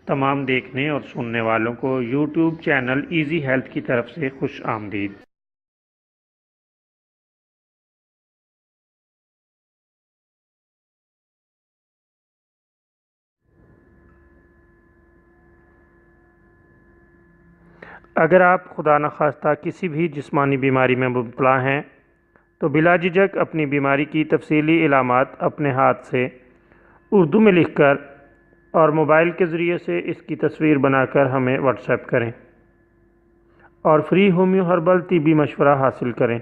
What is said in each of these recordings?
تمام دیکھنے اور سننے والوں کو یوٹیوب چینل ایزی ہیلتھ کی طرف سے خوش آمدید۔ اگر آپ خدا نخواستہ کسی بھی جسمانی بیماری میں مبتلا ہیں تو بلا جھجک اپنی بیماری کی تفصیلی علامات اپنے ہاتھ سے اردو میں لکھ کر اور موبائل کے ذریعے سے اس کی تصویر بنا کر ہمیں واٹس ایپ کریں اور فری ہومیو ہربل طبی مشورہ حاصل کریں۔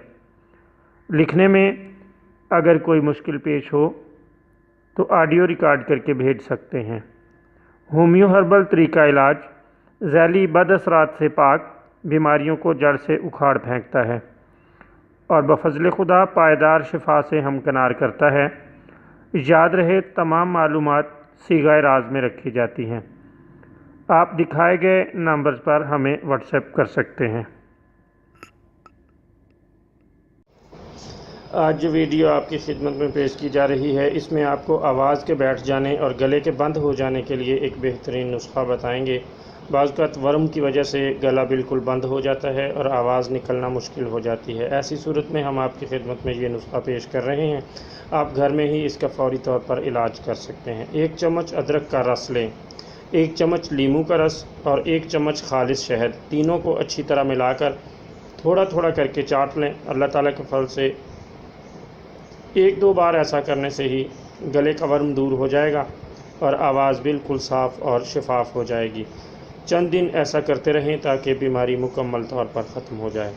لکھنے میں اگر کوئی مشکل پیش ہو تو آڈیو ریکارڈ کر کے بھیج سکتے ہیں۔ ہومیو ہربل طریقہ علاج ذیلی بد اثرات سے پاک بیماریوں کو جڑ سے اکھاڑ پھینکتا ہے اور بفضل خدا پائیدار شفا سے ہمکنار کرتا ہے۔ یاد رہے تمام معلومات صیغہ راز میں رکھی جاتی ہیں۔ آپ دکھائے گئے نمبرز پر ہمیں واٹس ایپ کر سکتے ہیں۔ آج جو ویڈیو آپ کی خدمت میں پیش کی جا رہی ہے اس میں آپ کو آواز کے بیٹھ جانے اور گلے کے بند ہو جانے کے لیے ایک بہترین نسخہ بتائیں گے۔ بعض اوقات ورم کی وجہ سے گلا بالکل بند ہو جاتا ہے اور آواز نکلنا مشکل ہو جاتی ہے۔ ایسی صورت میں ہم آپ کی خدمت میں یہ نسخہ پیش کر رہے ہیں۔ آپ گھر میں ہی اس کا فوری طور پر علاج کر سکتے ہیں۔ 1 چمچ ادرک کا رس لیں، 1 چمچ لیموں کا رس اور 1 چمچ خالص شہد، تینوں کو اچھی طرح ملا کر تھوڑا تھوڑا کر کے چاٹ لیں۔ اللہ تعالیٰ کے فضل سے 1-2 بار ایسا کرنے سے ہی گلے کا ورم دور ہو جائے گا اور آواز بالکل صاف اور شفاف ہو جائے گی۔ چند دن ایسا کرتے رہیں تاکہ بیماری مکمل طور پر ختم ہو جائے۔